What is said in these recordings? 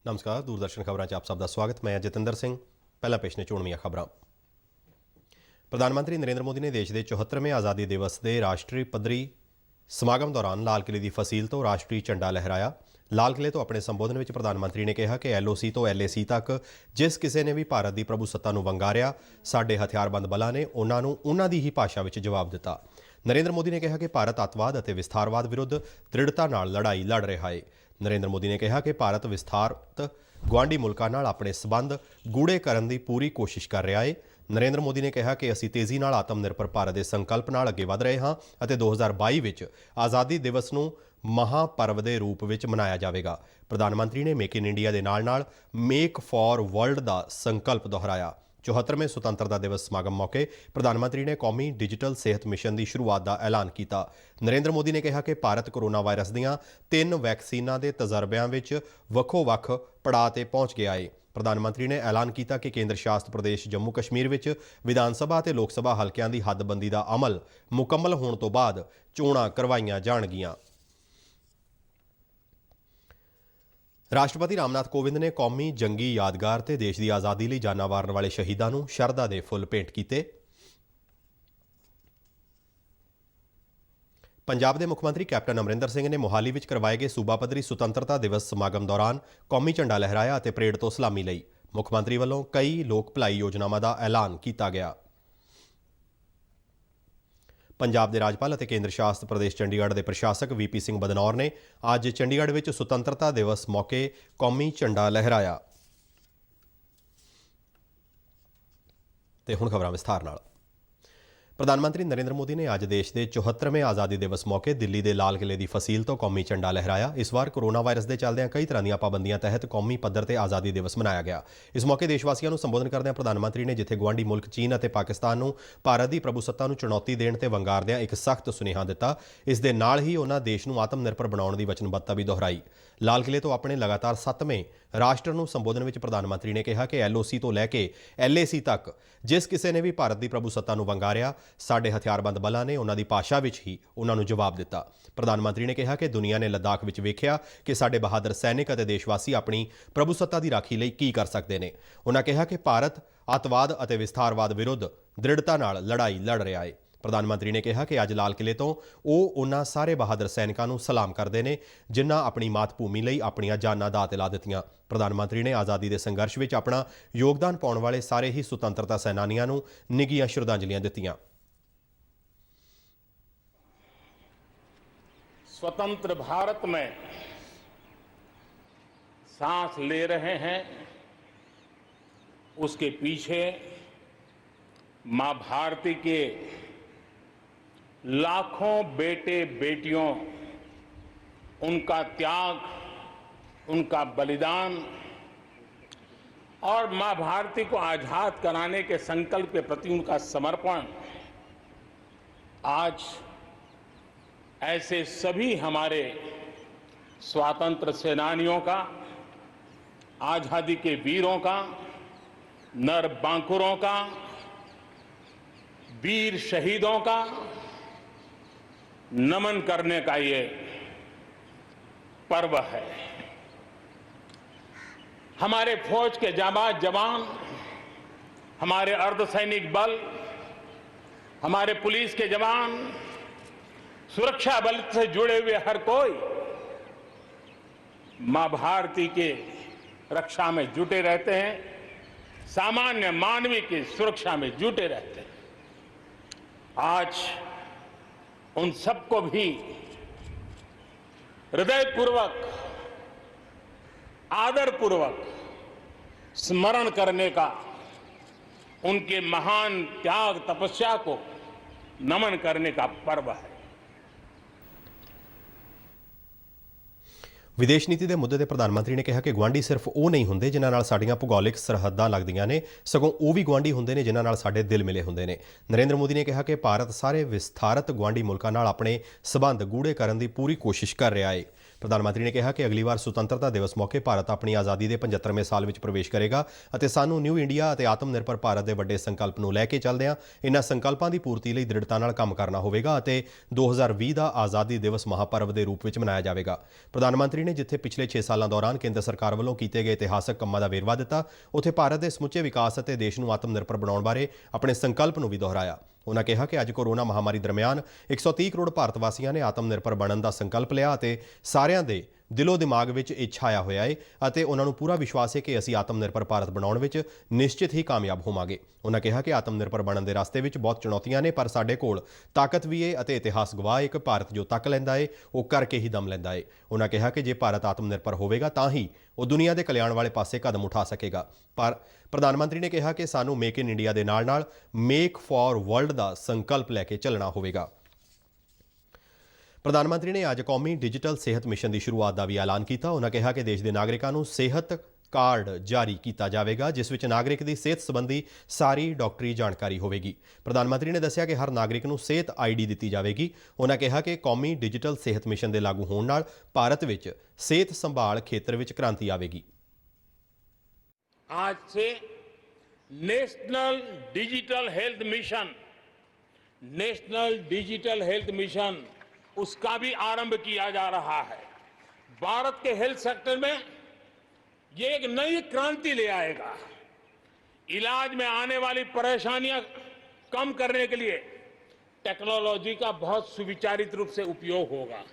नमस्कार, दूरदर्शन खबरां 'ਚ ਆਪ ਸਭ ਦਾ ਸਵਾਗਤ। ਮੈਂ ਜਤਿੰਦਰ ਸਿੰਘ। ਪਹਿਲਾਂ ਪੇਸ਼ ਨੇ ਚੋਣਵੀਆਂ ਖਬਰਾਂ। ਪ੍ਰਧਾਨ ਮੰਤਰੀ ਨਰਿੰਦਰ ਮੋਦੀ ਨੇ ਦੇਸ਼ ਦੇ 74ਵੇਂ ਆਜ਼ਾਦੀ ਦਿਵਸ ਦੇ ਰਾਸ਼ਟਰੀ ਪੱਧਰੀ ਸਮਾਗਮ ਦੌਰਾਨ ਲਾਲ ਕਿਲੇ ਦੀ ਫਸੀਲ ਤੋਂ ਰਾਸ਼ਟਰੀ ਝੰਡਾ ਲਹਿਰਾਇਆ। ਲਾਲ ਕਿਲੇ ਤੋਂ ਆਪਣੇ ਸੰਬੋਧਨ ਵਿੱਚ ਪ੍ਰਧਾਨ ਮੰਤਰੀ ਨੇ ਕਿਹਾ ਕਿ LOC ਤੋਂ LAC ਤੱਕ ਜਿਸ ਕਿਸੇ ਨੇ ਵੀ ਭਾਰਤ ਦੀ ਪ੍ਰਭੂ ਸੱਤਾ ਨੂੰ ਵੰਗਾਰਿਆ, ਸਾਡੇ ਹਥਿਆਰਬੰਦ ਬਲਾਂ ਨੇ ਉਹਨਾਂ ਨੂੰ ਉਹਨਾਂ ਦੀ ਹੀ ਭਾਸ਼ਾ ਵਿੱਚ ਜਵਾਬ ਦਿੱਤਾ। ਨਰਿੰਦਰ ਮੋਦੀ ਨੇ ਕਿਹਾ ਕਿ ਭਾਰਤ ਅੱਤਵਾਦ ਅਤੇ ਵਿਸਥਾਰਵਾਦ ਵਿਰੁੱਧ ਦ੍ਰਿੜਤਾ ਨਾਲ ਲੜਾਈ ਲੜ ਰਿਹਾ ਹੈ। ਨਰਿੰਦਰ ਮੋਦੀ ਨੇ ਕਿਹਾ ਕਿ ਭਾਰਤ ਵਿਸਥਾਰਤ ਗੁਆਂਢੀ ਮੁਲਕਾਂ ਨਾਲ ਆਪਣੇ ਸਬੰਧ ਗੂੜੇ ਕਰਨ ਦੀ ਪੂਰੀ ਕੋਸ਼ਿਸ਼ ਕਰ ਰਿਹਾ ਹੈ। ਨਰਿੰਦਰ ਮੋਦੀ ਨੇ ਕਿਹਾ ਕਿ ਅਸੀਂ ਤੇਜ਼ੀ ਨਾਲ ਆਤਮ ਨਿਰਭਰ ਭਾਰਤ ਦੇ ਸੰਕਲਪ ਨਾਲ ਅੱਗੇ ਵਧ ਰਹੇ ਹਾਂ ਅਤੇ 2022 ਵਿੱਚ ਆਜ਼ਾਦੀ ਦਿਵਸ ਨੂੰ ਮਹਾਪਰਵ ਦੇ ਰੂਪ ਵਿੱਚ ਮਨਾਇਆ ਜਾਵੇਗਾ। ਪ੍ਰਧਾਨ ਮੰਤਰੀ ਨੇ ਮੇਕ ਇਨ ਇੰਡੀਆ ਦੇ ਨਾਲ ਮੇਕ ਫਾਰ ਵਰਲਡ ਦਾ ਸੰਕਲਪ ਦੁਹਰਾਇਆ। 74ਵੇਂ ਸੁਤੰਤਰਤਾ ਦਿਵਸ ਸਮਾਗਮ ਮੌਕੇ ਪ੍ਰਧਾਨ ਮੰਤਰੀ ਨੇ ਕੌਮੀ ਡਿਜੀਟਲ ਸਿਹਤ ਮਿਸ਼ਨ ਦੀ ਸ਼ੁਰੂਆਤ ਦਾ ਐਲਾਨ ਕੀਤਾ। ਨਰਿੰਦਰ ਮੋਦੀ ਨੇ ਕਿਹਾ ਕਿ ਭਾਰਤ ਕੋਰੋਨਾ ਵਾਇਰਸ ਦੀਆਂ 3 ਵੈਕਸੀਨਾਂ ਦੇ ਤਜਰਬਿਆਂ ਵਿੱਚ ਵੱਖੋ-ਵੱਖ ਪੜਾਅ ਤੇ ਪਹੁੰਚ ਗਿਆ ਹੈ। ਪ੍ਰਧਾਨ ਮੰਤਰੀ ਨੇ ਐਲਾਨ ਕੀਤਾ ਕਿ ਕੇਂਦਰ ਸ਼ਾਸਿਤ ਪ੍ਰਦੇਸ਼ ਜੰਮੂ ਕਸ਼ਮੀਰ ਵਿੱਚ ਵਿਧਾਨ ਸਭਾ ਅਤੇ ਲੋਕ ਸਭਾ ਹਲਕਿਆਂ ਦੀ ਹੱਦਬੰਦੀ ਦਾ ਅਮਲ ਮੁਕੰਮਲ ਹੋਣ ਤੋਂ ਬਾਅਦ ਚੋਣਾਂ ਕਰਵਾਈਆਂ ਜਾਣਗੀਆਂ। ਰਾਸ਼ਟਰਪਤੀ ਰਾਮਨਾਥ ਕੋਵਿੰਦ ਨੇ ਕੌਮੀ ਜੰਗੀ ਯਾਦਗਾਰ ਤੇ ਦੇਸ਼ ਦੀ ਆਜ਼ਾਦੀ ਲਈ ਜਾਨਾਂ ਵਾਰਨ ਵਾਲੇ ਸ਼ਹੀਦਾਂ ਨੂੰ ਸ਼ਰਧਾ ਦੇ ਫੁੱਲ ਭੇਂਟ ਕੀਤੇ। ਪੰਜਾਬ ਦੇ ਮੁੱਖ ਮੰਤਰੀ ਕੈਪਟਨ ਅਮਰਿੰਦਰ ਸਿੰਘ ਨੇ ਮੋਹਾਲੀ ਵਿੱਚ ਕਰਵਾਏ ਗਏ ਸੂਬਾ ਪੱਧਰੀ ਸੁਤੰਤਰਤਾ ਦਿਵਸ ਸਮਾਗਮ ਦੌਰਾਨ ਕੌਮੀ ਝੰਡਾ ਲਹਿਰਾਇਆ ਅਤੇ ਪਰੇਡ ਤੋਂ ਸਲਾਮੀ ਲਈ। ਮੁੱਖ ਮੰਤਰੀ ਵੱਲੋਂ ਕਈ ਲੋਕ ਭਲਾਈ ਯੋਜਨਾਵਾਂ ਦਾ ਐਲਾਨ ਕੀਤਾ ਗਿਆ। ਪੰਜਾਬ ਦੇ ਰਾਜਪਾਲ ਅਤੇ ਕੇਂਦਰ ਸ਼ਾਸਿਤ ਪ੍ਰਦੇਸ਼ ਚੰਡੀਗੜ੍ਹ ਦੇ ਪ੍ਰਸ਼ਾਸਕ VP ਸਿੰਘ ਬਦਨੌਰ ਨੇ ਅੱਜ ਚੰਡੀਗੜ੍ਹ ਵਿੱਚ ਸੁਤੰਤਰਤਾ ਦਿਵਸ ਮੌਕੇ ਕੌਮੀ ਝੰਡਾ ਲਹਿਰਾਇਆ। ਤੇ ਹੁਣ ਖਬਰਾਂ ਵਿਸਥਾਰ ਨਾਲ। ਪ੍ਰਧਾਨ ਮੰਤਰੀ ਨਰਿੰਦਰ ਮੋਦੀ ਨੇ ਅੱਜ ਦੇਸ਼ ਦੇ 74ਵੇਂ ਆਜ਼ਾਦੀ ਦਿਵਸ ਮੌਕੇ ਦਿੱਲੀ ਦੇ ਲਾਲ ਕਿਲੇ ਦੀ ਫਸੀਲ ਤੋਂ ਕੌਮੀ ਝੰਡਾ ਲਹਿਰਾਇਆ। ਇਸ ਵਾਰ ਕੋਰੋਨਾ ਵਾਇਰਸ ਦੇ ਚੱਲਦਿਆਂ ਕਈ ਤਰ੍ਹਾਂ ਦੀਆਂ ਪਾਬੰਦੀਆਂ ਤਹਿਤ ਕੌਮੀ ਪੱਧਰ ਤੇ ਆਜ਼ਾਦੀ ਦਿਵਸ ਮਨਾਇਆ ਗਿਆ। ਇਸ ਮੌਕੇ ਦੇਸ਼ ਵਾਸੀਆਂ ਨੂੰ ਸੰਬੋਧਨ ਕਰਦਿਆਂ ਪ੍ਰਧਾਨ ਮੰਤਰੀ ਨੇ ਜਿੱਥੇ ਗੁਆਂਢੀ ਮੁਲਕ ਚੀਨ ਅਤੇ ਪਾਕਿਸਤਾਨ ਨੂੰ ਭਾਰਤ ਦੀ ਪ੍ਰਭੂ ਸੱਤਾ ਨੂੰ ਚੁਣੌਤੀ ਦੇਣ ਤੇ ਵੰਗਾਰਦਿਆਂ ਇੱਕ ਸਖਤ ਸੁਨੇਹਾ ਦਿੱਤਾ। ਇਸ ਦੇ ਨਾਲ ਹੀ ਉਹਨਾਂ ਦੇਸ਼ ਨੂੰ ਆਤਮ ਨਿਰਭਰ ਬਣਾਉਣ ਦੀ ਵਚਨਬੱਧਤਾ ਵੀ ਦੁਹਰਾਈ। ਲਾਲ ਕਿਲੇ ਤੋਂ ਆਪਣੇ ਲਗਾਤਾਰ 7ਵੇਂ ਰਾਸ਼ਟਰ ਨੂੰ ਸੰਬੋਧਨ ਵਿੱਚ ਪ੍ਰਧਾਨ ਮੰਤਰੀ ਨੇ ਕਿਹਾ ਕਿ LOC ਤੋਂ ਲੈ ਕੇ LAC ਤੱਕ ਜਿਸ ਕਿਸੇ ਨੇ ਵੀ ਭਾਰਤ ਦੀ ਪ੍ਰਭੂ ਸੱਤਾ ਨੂੰ ਵੰਗਾਰਿਆ, ਸਾਡੇ ਹਥਿਆਰਬੰਦ ਬਲਾਂ ਨੇ ਉਹਨਾਂ ਦੀ ਭਾਸ਼ਾ ਵਿੱਚ ਹੀ ਉਹਨਾਂ ਨੂੰ ਜਵਾਬ ਦਿੱਤਾ। ਪ੍ਰਧਾਨ ਮੰਤਰੀ ਨੇ ਕਿਹਾ ਕਿ ਦੁਨੀਆ ਨੇ ਲੱਦਾਖ ਵਿੱਚ ਵੇਖਿਆ ਕਿ ਸਾਡੇ ਬਹਾਦਰ ਸੈਨਿਕ ਅਤੇ ਦੇਸ਼ਵਾਸੀ ਆਪਣੀ ਪ੍ਰਭੂ ਸੱਤਾ ਦੀ ਰਾਖੀ ਲਈ ਕੀ ਕਰ ਸਕਦੇ ਨੇ। ਉਹਨਾਂ ਕਿਹਾ ਕਿ ਭਾਰਤ ਅੱਤਵਾਦ ਅਤੇ ਵਿਸਥਾਰਵਾਦ ਵਿਰੁੱਧ ਦ੍ਰਿੜਤਾ ਨਾਲ ਲੜਾਈ ਲੜ ਰਿਹਾ ਹੈ। ਪ੍ਰਧਾਨ ਮੰਤਰੀ ਨੇ ਕਿਹਾ ਕਿ ਅੱਜ ਲਾਲ ਕਿਲੇ ਤੋਂ ਉਹ ਉਹਨਾਂ ਸਾਰੇ ਬਹਾਦਰ ਸੈਨਿਕਾਂ ਨੂੰ ਸਲਾਮ ਕਰਦੇ ਨੇ ਜਿਨ੍ਹਾਂ ਆਪਣੀ ਮਾਤ ਭੂਮੀ ਲਈ ਆਪਣੀਆਂ ਜਾਨਾਂ ਦਾਅ ਤੇ ਲਾ ਦਿੱਤੀਆਂ। ਪ੍ਰਧਾਨ ਮੰਤਰੀ ਨੇ ਆਜ਼ਾਦੀ ਦੇ ਸੰਘਰਸ਼ ਵਿੱਚ ਆਪਣਾ ਯੋਗਦਾਨ ਪਾਉਣ ਵਾਲੇ ਸਾਰੇ ਹੀ ਸੁਤੰਤਰਤਾ ਸੈਨਾਨੀਆਂ ਨੂੰ ਨਿੱਘੀਆਂ ਸ਼ਰਧਾਂਜਲੀਆਂ ਦਿੱਤੀਆਂ। स्वतंत्र भारत में सांस ले रहे हैं, उसके पीछे मां भारती के लाखों बेटे बेटियों, उनका त्याग, उनका बलिदान और मां भारती को आजाद कराने के संकल्प के प्रति उनका समर्पण आज ऐसे सभी हमारे स्वातंत्र सेनानियों का, आजादी के वीरों का, नर बांकुरों का, वीर शहीदों का नमन करने का ये पर्व है। हमारे फौज के जाबाज जवान, हमारे अर्धसैनिक बल, हमारे पुलिस के जवान, सुरक्षा बल से जुड़े हुए हर कोई मां भारती के रक्षा में जुटे रहते हैं, सामान्य मानवी की सुरक्षा में जुटे रहते हैं। आज उन सबको भी हृदयपूर्वक, आदरपूर्वक स्मरण करने का, उनके महान त्याग तपस्या को नमन करने का पर्व है। ਵਿਦੇਸ਼ ਨੀਤੀ ਦੇ ਮੁੱਦੇ ਤੇ ਪ੍ਰਧਾਨ ਮੰਤਰੀ ਨੇ ਕਿਹਾ ਕਿ ਗੁਆਂਢੀ ਸਿਰਫ ਉਹ ਨਹੀਂ ਹੁੰਦੇ ਜਿਨ੍ਹਾਂ ਨਾਲ ਸਾਡੀਆਂ ਭੂਗੋਲਿਕ ਸਰਹੱਦਾਂ ਲੱਗਦੀਆਂ ਨੇ, ਸਗੋਂ ਉਹ ਵੀ ਗੁਆਂਢੀ ਹੁੰਦੇ ਨੇ ਜਿਨ੍ਹਾਂ ਨਾਲ ਸਾਡੇ ਦਿਲ ਮਿਲੇ ਹੁੰਦੇ ਨੇ। ਨਰਿੰਦਰ ਮੋਦੀ ਨੇ ਕਿਹਾ ਕਿ ਭਾਰਤ ਸਾਰੇ ਵਿਸਥਾਰਤ ਗੁਆਂਢੀ ਮੁਲਕਾਂ ਨਾਲ ਆਪਣੇ ਸਬੰਧ ਗੂੜੇ ਕਰਨ ਦੀ ਪੂਰੀ ਕੋਸ਼ਿਸ਼ ਕਰ ਰਿਹਾ ਹੈ। ਪ੍ਰਧਾਨ ਮੰਤਰੀ ਨੇ ਕਿਹਾ ਕਿ ਅਗਲੀ ਵਾਰ ਸੁਤੰਤਰਤਾ ਦਿਵਸ ਮੌਕੇ ਭਾਰਤ ਆਪਣੀ ਆਜ਼ਾਦੀ ਦੇ 75ਵੇਂ ਸਾਲ ਵਿੱਚ ਪ੍ਰਵੇਸ਼ ਕਰੇਗਾ ਅਤੇ ਸਾਨੂੰ ਨਿਊ ਇੰਡੀਆ ਅਤੇ ਆਤਮ ਨਿਰਭਰ ਭਾਰਤ ਦੇ ਵੱਡੇ ਸੰਕਲਪ ਨੂੰ ਲੈ ਕੇ ਚੱਲਦਿਆਂ ਇਨ੍ਹਾਂ ਸੰਕਲਪਾਂ ਦੀ ਪੂਰਤੀ ਲਈ ਦ੍ਰਿੜਤਾ ਨਾਲ ਕੰਮ ਕਰਨਾ ਹੋਵੇਗਾ ਅਤੇ 2020 ਦਾ ਆਜ਼ਾਦੀ ਦਿਵਸ ਮਹਾਪਰਵ ਦੇ ਰੂਪ ਵਿੱਚ ਮਨਾਇਆ ਜਾਵੇਗਾ। ਪ੍ਰਧਾਨ ਮੰਤਰੀ ਨੇ ਜਿੱਥੇ ਪਿਛਲੇ 6 ਸਾਲਾਂ ਦੌਰਾਨ ਕੇਂਦਰ ਸਰਕਾਰ ਵੱਲੋਂ ਕੀਤੇ ਗਏ ਇਤਿਹਾਸਕ ਕੰਮਾਂ ਦਾ ਵੇਰਵਾ ਦਿੱਤਾ, ਉੱਥੇ ਭਾਰਤ ਦੇ ਸਮੁੱਚੇ ਵਿਕਾਸ ਅਤੇ ਦੇਸ਼ ਨੂੰ ਆਤਮ ਨਿਰਭਰ ਬਣਾਉਣ ਬਾਰੇ ਆਪਣੇ ਸੰਕਲਪ ਨੂੰ ਵੀ ਦੁਹਰਾਇਆ। ਉਨ੍ਹਾਂ ਕਿਹਾ ਕਿ ਅੱਜ ਕੋਰੋਨਾ ਮਹਾਮਾਰੀ ਦਰਮਿਆਨ 130 ਕਰੋੜ ਭਾਰਤ ਵਾਸੀਆਂ ਨੇ ਆਤਮ ਨਿਰਭਰ ਬਣਨ ਦਾ ਸੰਕਲਪ ਲਿਆ ਅਤੇ ਸਾਰਿਆਂ ਦੇ ਦਿਲੋਂ ਦਿਮਾਗ ਵਿੱਚ ਇਹ ਛਾਇਆ ਹੋਇਆ ਹੈ ਅਤੇ ਉਹਨਾਂ ਨੂੰ ਪੂਰਾ ਵਿਸ਼ਵਾਸ ਹੈ ਕਿ ਅਸੀਂ ਆਤਮ ਨਿਰਭਰ ਭਾਰਤ ਬਣਾਉਣ ਵਿੱਚ ਨਿਸ਼ਚਿਤ ਹੀ ਕਾਮਯਾਬ ਹੋਵਾਂਗੇ। ਉਨ੍ਹਾਂ ਕਿਹਾ ਕਿ ਆਤਮ ਨਿਰਭਰ ਬਣਨ ਦੇ ਰਸਤੇ ਵਿੱਚ ਬਹੁਤ ਚੁਣੌਤੀਆਂ ਨੇ, ਪਰ ਸਾਡੇ ਕੋਲ ਤਾਕਤ ਵੀ ਹੈ ਅਤੇ ਇਤਿਹਾਸ ਗਵਾਹ ਹੈ ਕਿ ਭਾਰਤ ਜੋ ਤੱਕ ਲੈਂਦਾ ਹੈ ਉਹ ਕਰਕੇ ਹੀ ਦਮ ਲੈਂਦਾ ਹੈ। ਉਨ੍ਹਾਂ ਕਿਹਾ ਕਿ ਜੇ ਭਾਰਤ ਆਤਮ ਨਿਰਭਰ ਹੋਵੇਗਾ ਤਾਂ ਹੀ ਉਹ ਦੁਨੀਆ ਦੇ ਕਲਿਆਣ ਵਾਲੇ ਪਾਸੇ ਕਦਮ ਉਠਾ ਸਕੇਗਾ। ਪਰ ਪ੍ਰਧਾਨ ਮੰਤਰੀ ਨੇ ਕਿਹਾ ਕਿ ਸਾਨੂੰ ਮੇਕ ਇਨ ਇੰਡੀਆ ਦੇ ਨਾਲ-ਨਾਲ ਮੇਕ ਫਾਰ ਵਰਲਡ ਦਾ ਸੰਕਲਪ ਲੈ ਕੇ ਚੱਲਣਾ ਹੋਵੇਗਾ। ਪ੍ਰਧਾਨ ਮੰਤਰੀ ਨੇ ਅੱਜ ਕੌਮੀ ਡਿਜੀਟਲ ਸਿਹਤ ਮਿਸ਼ਨ ਦੀ ਸ਼ੁਰੂਆਤ ਦਾ ਵੀ ਐਲਾਨ ਕੀਤਾ। ਉਨ੍ਹਾਂ ਕਿਹਾ ਕਿ ਦੇਸ਼ ਦੇ ਨਾਗਰਿਕਾਂ ਨੂੰ ਸਿਹਤ ਕਾਰਡ ਜਾਰੀ ਕੀਤਾ ਜਾਵੇਗਾ, ਜਿਸ ਵਿੱਚ ਨਾਗਰਿਕ ਦੀ ਸਿਹਤ ਸੰਬੰਧੀ ਸਾਰੀ ਡਾਕਟਰੀ ਜਾਣਕਾਰੀ ਹੋਵੇਗੀ। ਪ੍ਰਧਾਨ ਮੰਤਰੀ ਨੇ ਦੱਸਿਆ ਕਿ ਹਰ ਨਾਗਰਿਕ ਨੂੰ ਸਿਹਤ ਆਈਡੀ ਦਿੱਤੀ ਜਾਵੇਗੀ। ਉਨ੍ਹਾਂ ਕਿਹਾ ਕਿ ਕੌਮੀ ਡਿਜੀਟਲ ਸਿਹਤ ਮਿਸ਼ਨ ਦੇ ਲਾਗੂ ਹੋਣ ਨਾਲ ਭਾਰਤ ਵਿੱਚ ਸਿਹਤ ਸੰਭਾਲ ਖੇਤਰ ਵਿੱਚ ਕ੍ਰਾਂਤੀ ਆਵੇਗੀ। आज से नेशनल डिजिटल हेल्थ मिशन उसका भी आरंभ किया जा रहा है। भारत के हेल्थ सेक्टर में ये एक नई क्रांति ले आएगा। इलाज में आने वाली परेशानियां कम करने के लिए टेक्नोलॉजी का बहुत सुविचारित रूप से उपयोग होगा।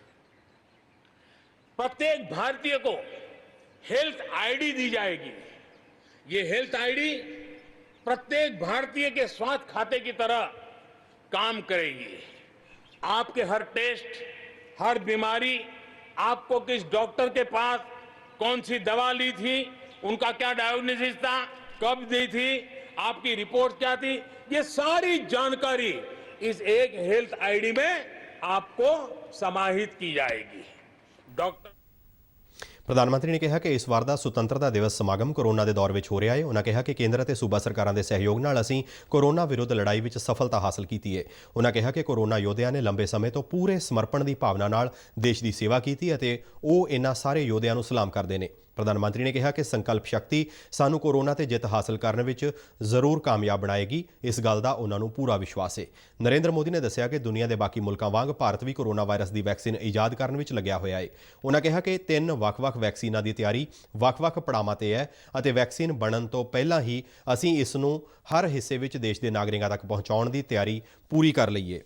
प्रत्येक भारतीय को हेल्थ आईडी दी जाएगी। ये हेल्थ आईडी प्रत्येक भारतीय के स्वास्थ्य खाते की तरह काम करेगी। आपके हर टेस्ट, हर बीमारी, आपको किस डॉक्टर के पास कौन सी दवा ली थी, उनका क्या डायग्नोसिस था, कब दी थी, आपकी रिपोर्ट क्या थी, ये सारी जानकारी इस एक हेल्थ आईडी में आपको समाहित की जाएगी। डॉक्टर ਪ੍ਰਧਾਨ ਮੰਤਰੀ ਨੇ ਕਿਹਾ ਕਿ ਇਸ ਵਾਰ ਦਾ ਸੁਤੰਤਰਤਾ ਦਿਵਸ ਸਮਾਗਮ ਕੋਰੋਨਾ ਦੇ ਦੌਰ ਵਿੱਚ ਹੋ ਰਿਹਾ ਹੈ। ਉਨ੍ਹਾਂ ਕਿਹਾ ਕਿ ਕੇਂਦਰ ਅਤੇ ਸੂਬਾ ਸਰਕਾਰਾਂ ਦੇ ਸਹਿਯੋਗ ਨਾਲ ਅਸੀਂ ਕੋਰੋਨਾ ਵਿਰੁੱਧ ਲੜਾਈ ਵਿੱਚ ਸਫਲਤਾ ਹਾਸਲ ਕੀਤੀ ਹੈ। ਉਨ੍ਹਾਂ ਕਿਹਾ ਕਿ ਕੋਰੋਨਾ ਯੋਧਿਆਂ ਨੇ ਲੰਬੇ ਸਮੇਂ ਤੋਂ ਪੂਰੇ ਸਮਰਪਣ ਦੀ ਭਾਵਨਾ ਨਾਲ ਦੇਸ਼ ਦੀ ਸੇਵਾ ਕੀਤੀ ਅਤੇ ਉਹ ਇਹਨਾਂ ਸਾਰੇ ਯੋਧਿਆਂ ਨੂੰ ਸਲਾਮ ਕਰਦੇ ਨੇ। ਪ੍ਰਧਾਨ ਮੰਤਰੀ ਨੇ ਕਿਹਾ ਕਿ ਸੰਕਲਪ ਸ਼ਕਤੀ ਸਾਨੂੰ ਕੋਰੋਨਾ ਤੇ ਜਿੱਤ ਹਾਸਲ ਕਰਨ ਵਿੱਚ ਜ਼ਰੂਰ ਕਾਮਯਾਬ ਬਣਾਏਗੀ। ਇਸ ਗੱਲ ਦਾ ਉਹਨਾਂ ਨੂੰ ਪੂਰਾ ਵਿਸ਼ਵਾਸ ਹੈ। ਨਰਿੰਦਰ ਮੋਦੀ ਨੇ ਦੱਸਿਆ ਕਿ ਦੁਨੀਆ ਦੇ ਬਾਕੀ ਮੁਲਕਾਂ ਵਾਂਗ ਭਾਰਤ ਵੀ ਕੋਰੋਨਾ ਵਾਇਰਸ ਦੀ ਵੈਕਸੀਨ ਇਜਾਦ ਕਰਨ ਵਿੱਚ ਲੱਗਿਆ ਹੋਇਆ ਹੈ। ਉਨ੍ਹਾਂ ਕਿਹਾ ਕਿ 3 ਵੱਖ-ਵੱਖ ਵੈਕਸੀਨਾਂ ਦੀ ਤਿਆਰੀ ਵੱਖ-ਵੱਖ ਪੜਾਵਾਂ ਤੇ ਹੈ ਅਤੇ ਵੈਕਸੀਨ ਬਣਨ ਤੋਂ ਪਹਿਲਾਂ ਹੀ ਅਸੀਂ ਇਸ ਨੂੰ ਹਰ ਹਿੱਸੇ ਵਿੱਚ ਦੇਸ਼ ਦੇ ਨਾਗਰਿਕਾਂ ਤੱਕ ਪਹੁੰਚਾਉਣ ਦੀ ਤਿਆਰੀ ਪੂਰੀ ਕਰ ਲਈ ਹੈ।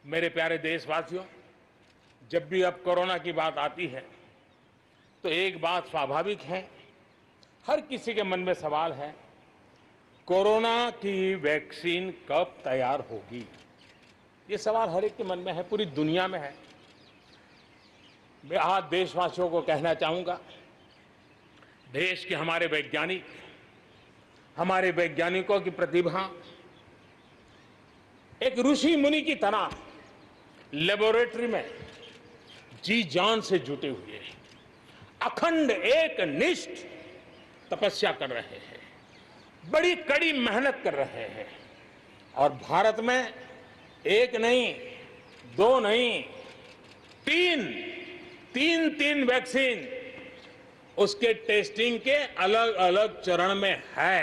मेरे प्यारे देशवासियों, जब भी अब कोरोना की बात आती है तो एक बात स्वाभाविक है, हर किसी के मन में सवाल है, कोरोना की वैक्सीन कब तैयार होगी। ये सवाल हर एक के मन में है, पूरी दुनिया में है। मैं आज देशवासियों को कहना चाहूंगा, देश के हमारे वैज्ञानिकों की प्रतिभा एक ऋषि मुनि की तरह लेबोरेटरी में जी जान से जुटे हुए अखंड एक निष्ठ तपस्या कर रहे हैं, बड़ी कड़ी मेहनत कर रहे हैं और भारत में एक नहीं, 2 नहीं, 3 वैक्सीन उसके टेस्टिंग के अलग अलग चरण में है।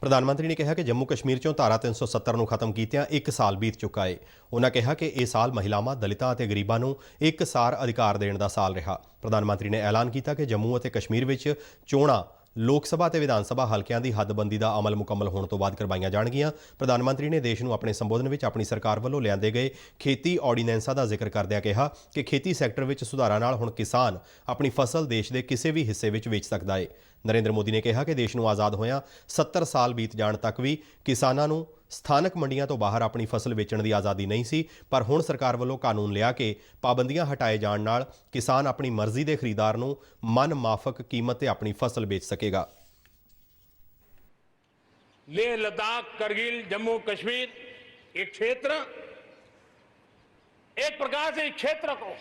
ਪ੍ਰਧਾਨ ਮੰਤਰੀ ਨੇ ਕਿਹਾ ਕਿ ਜੰਮੂ ਕਸ਼ਮੀਰ 'ਚੋਂ ਧਾਰਾ 370 ਨੂੰ ਖਤਮ ਕੀਤਿਆਂ 1 ਸਾਲ ਬੀਤ ਚੁੱਕਾ ਹੈ। ਉਨ੍ਹਾਂ ਕਿਹਾ ਕਿ ਇਹ ਸਾਲ ਮਹਿਲਾਵਾਂ, ਦਲਿਤਾਂ ਅਤੇ ਗਰੀਬਾਂ ਨੂੰ ਇੱਕਸਾਰ ਅਧਿਕਾਰ ਦੇਣ ਦਾ ਸਾਲ ਰਿਹਾ। ਪ੍ਰਧਾਨ ਮੰਤਰੀ ਨੇ ਐਲਾਨ ਕੀਤਾ ਕਿ ਜੰਮੂ ਅਤੇ ਕਸ਼ਮੀਰ ਵਿੱਚ ਚੋਣਾਂ ਲੋਕ ਸਭਾ ਤੇ ਵਿਧਾਨ ਸਭਾ ਹਲਕਿਆਂ ਦੀ ਹੱਦਬੰਦੀ ਦਾ ਅਮਲ ਮੁਕੰਮਲ ਹੋਣ ਤੋਂ ਬਾਅਦ ਕਰਵਾਈਆਂ ਜਾਣਗੀਆਂ। ਪ੍ਰਧਾਨ ਮੰਤਰੀ ਨੇ ਦੇਸ਼ ਨੂੰ ਆਪਣੇ ਸੰਬੋਧਨ ਵਿੱਚ ਆਪਣੀ ਸਰਕਾਰ ਵੱਲੋਂ ਲਿਆਂਦੇ ਗਏ ਖੇਤੀ ਆਰਡੀਨੈਂਸਾਂ ਦਾ ਜ਼ਿਕਰ ਕਰਦਿਆਂ ਕਿਹਾ ਕਿ ਖੇਤੀ ਸੈਕਟਰ ਵਿੱਚ ਸੁਧਾਰਾਂ ਨਾਲ ਹੁਣ ਕਿਸਾਨ ਆਪਣੀ ਫਸਲ ਦੇਸ਼ ਦੇ ਕਿਸੇ ਵੀ ਹਿੱਸੇ ਵਿੱਚ ਵੇਚ ਸਕਦਾ ਹੈ। ਨਰਿੰਦਰ ਮੋਦੀ ਨੇ ਕਿਹਾ ਕਿ ਦੇਸ਼ ਨੂੰ ਆਜ਼ਾਦ ਹੋਇਆਂ 70 ਸਾਲ ਬੀਤ ਜਾਣ ਤੱਕ ਵੀ ਕਿਸਾਨਾਂ ਨੂੰ ਸਥਾਨਕ ਮੰਡੀਆਂ ਤੋਂ ਬਾਹਰ ਆਪਣੀ ਫਸਲ ਵੇਚਣ ਦੀ ਆਜ਼ਾਦੀ ਨਹੀਂ ਸੀ, ਪਰ ਹੁਣ ਸਰਕਾਰ ਵੱਲੋਂ ਕਾਨੂੰਨ ਲਿਆ ਕੇ ਪਾਬੰਦੀਆਂ ਹਟਾਏ ਜਾਣ ਨਾਲ ਕਿਸਾਨ ਆਪਣੀ ਮਰਜ਼ੀ ਦੇ ਖਰੀਦਾਰ ਨੂੰ ਮਨ ਮਾਫਕ ਕੀਮਤ ਤੇ ਆਪਣੀ ਫਸਲ ਵੇਚ ਸਕੇਗਾ। लेह, लद्दाख, करगिल, जम्मू कश्मीर एक क्षेत्र, एक प्रकार से इस क्षेत्र को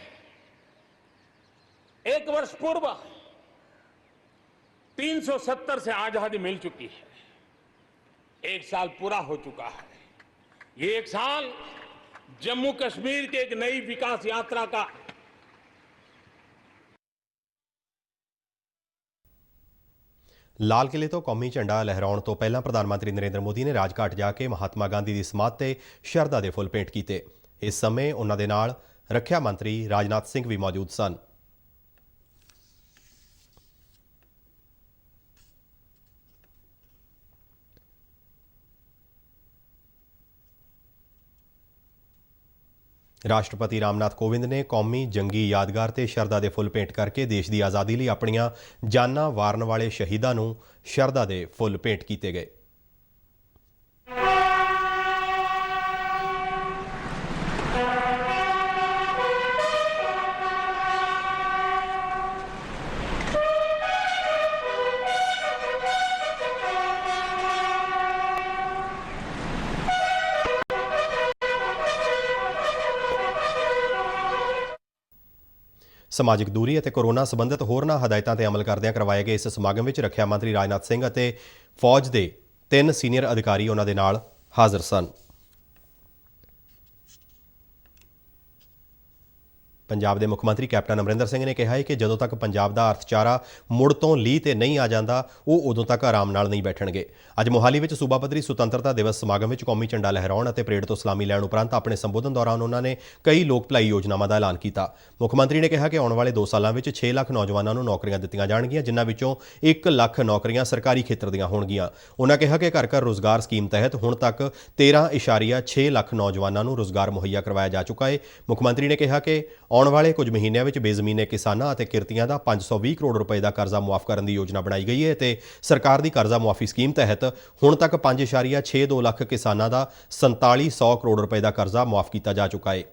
1 वर्ष पूर्व 370 से आजादी मिल चुकी है। 1 साल पूरा हो चुका है। ये 1 साल जम्मू कश्मीर के एक नई विकास यात्रा का ਲਾਲ ਕਿਲੇ ਤੋਂ ਕੌਮੀ ਝੰਡਾ ਲਹਿਰਾਉਣ ਤੋਂ ਪਹਿਲਾਂ ਪ੍ਰਧਾਨ ਮੰਤਰੀ ਨਰਿੰਦਰ ਮੋਦੀ ਨੇ ਰਾਜਘਾਟ ਜਾ ਕੇ ਮਹਾਤਮਾ ਗਾਂਧੀ ਦੀ ਸਮਾਧ ਤੇ ਸ਼ਰਧਾ ਦੇ ਫੁੱਲ ਭੇਂਟ ਕੀਤੇ। ਇਸ ਸਮੇਂ ਉਹਨਾਂ ਦੇ ਨਾਲ ਰੱਖਿਆ ਮੰਤਰੀ ਰਾਜਨਾਥ ਸਿੰਘ ਵੀ ਮੌਜੂਦ ਸਨ। ਰਾਸ਼ਟਰਪਤੀ ਰਾਮਨਾਥ ਕੋਵਿੰਦ ਨੇ ਕੌਮੀ ਜੰਗੀ ਯਾਦਗਾਰ ਤੇ ਸ਼ਰਧਾ ਦੇ ਫੁੱਲ ਭੇਂਟ ਕਰਕੇ ਦੇਸ਼ ਦੀ ਆਜ਼ਾਦੀ ਲਈ ਆਪਣੀਆਂ ਜਾਨਾਂ ਵਾਰਨ ਵਾਲੇ ਸ਼ਹੀਦਾਂ ਨੂੰ ਸ਼ਰਧਾ ਦੇ ਫੁੱਲ ਭੇਂਟ ਕੀਤੇ ਗਏ। ਸਮਾਜਿਕ ਦੂਰੀ ਅਤੇ ਕੋਰੋਨਾ ਸੰਬੰਧਿਤ ਹੋਰਨਾਂ ਹਦਾਇਤਾਂ ਤੇ ਅਮਲ ਕਰਦਿਆਂ ਕਰਵਾਏ ਗਏ ਇਸ ਸਮਾਗਮ ਵਿੱਚ ਰੱਖਿਆ ਮੰਤਰੀ ਰਾਜਨਾਥ ਸਿੰਘ ਅਤੇ ਫੌਜ ਦੇ 3 ਸੀਨੀਅਰ ਅਧਿਕਾਰੀ ਉਹਨਾਂ ਦੇ ਨਾਲ ਹਾਜ਼ਰ ਸਨ। ਪੰਜਾਬ ਦੇ ਮੁੱਖ ਮੰਤਰੀ ਕੈਪਟਨ ਅਮਰਿੰਦਰ ਸਿੰਘ ਨੇ ਕਿਹਾ ਹੈ ਕਿ ਜਦੋਂ ਤੱਕ ਪੰਜਾਬ ਦਾ ਅਰਥਚਾਰਾ ਮੁੜ ਤੋਂ ਲੀਹ ਤੇ ਨਹੀਂ ਆ ਜਾਂਦਾ ਉਹ ਉਦੋਂ ਤੱਕ ਆਰਾਮ ਨਾਲ ਨਹੀਂ ਬੈਠਣਗੇ। ਅੱਜ ਮੋਹਾਲੀ ਵਿੱਚ ਸੂਬਾ ਪੱਧਰੀ ਸੁਤੰਤਰਤਾ ਦਿਵਸ ਸਮਾਗਮ ਵਿੱਚ ਕੌਮੀ ਝੰਡਾ ਲਹਿਰਾਉਣ ਅਤੇ ਪਰੇਡ ਤੋਂ ਸਲਾਮੀ ਲੈਣ ਉਪਰੰਤ ਆਪਣੇ ਸੰਬੋਧਨ ਦੌਰਾਨ ਉਹਨਾਂ ਨੇ ਕਈ ਲੋਕ ਭਲਾਈ ਯੋਜਨਾਵਾਂ ਦਾ ਐਲਾਨ ਕੀਤਾ। ਮੁੱਖ ਮੰਤਰੀ ਨੇ ਕਿਹਾ ਕਿ ਆਉਣ ਵਾਲੇ 2 ਸਾਲਾਂ ਵਿੱਚ 6 ਲੱਖ ਨੌਜਵਾਨਾਂ ਨੂੰ ਨੌਕਰੀਆਂ ਦਿੱਤੀਆਂ ਜਾਣਗੀਆਂ, ਜਿਨ੍ਹਾਂ ਵਿੱਚੋਂ 1 ਲੱਖ ਨੌਕਰੀਆਂ ਸਰਕਾਰੀ ਖੇਤਰ ਦੀਆਂ ਹੋਣਗੀਆਂ। ਉਹਨਾਂ ਕਿਹਾ ਕਿ ਘਰ ਘਰ ਰੁਜ਼ਗਾਰ ਸਕੀਮ ਤਹਿਤ ਹੁਣ ਤੱਕ 13.6 ਲੱਖ ਨੌਜਵਾਨਾਂ ਨੂੰ ਰੁਜ਼ਗਾਰ ਮੁਹੱਈਆ ਕਰਵਾਇਆ ਜਾ ਚੁੱਕਾ ਹੈ। ਮੁੱਖ ਮੰਤਰੀ ਨੇ ਕਿਹਾ ਕਿ ਆਉਣ ਵਾਲੇ ਕੁਝ ਮਹੀਨਿਆਂ ਵਿੱਚ ਬੇਜ਼ਮੀਨੇ ਕਿਸਾਨਾਂ ਅਤੇ ਕਿਰਤੀਆਂ ਦਾ 520 ਕਰੋੜ ਰੁਪਏ ਦਾ ਕਰਜ਼ਾ ਮੁਆਫ ਕਰਨ ਦੀ ਯੋਜਨਾ ਬਣਾਈ ਗਈ ਹੈ ਤੇ ਸਰਕਾਰ ਦੀ ਕਰਜ਼ਾ ਮੁਆਫੀ ਸਕੀਮ ਤਹਿਤ ਹੁਣ ਤੱਕ 5.62 ਲੱਖ ਕਿਸਾਨਾਂ ਦਾ 4700 ਕਰੋੜ ਰੁਪਏ ਦਾ ਕਰਜ਼ਾ ਮੁਆਫ ਕੀਤਾ ਜਾ ਚੁੱਕਾ ਹੈ।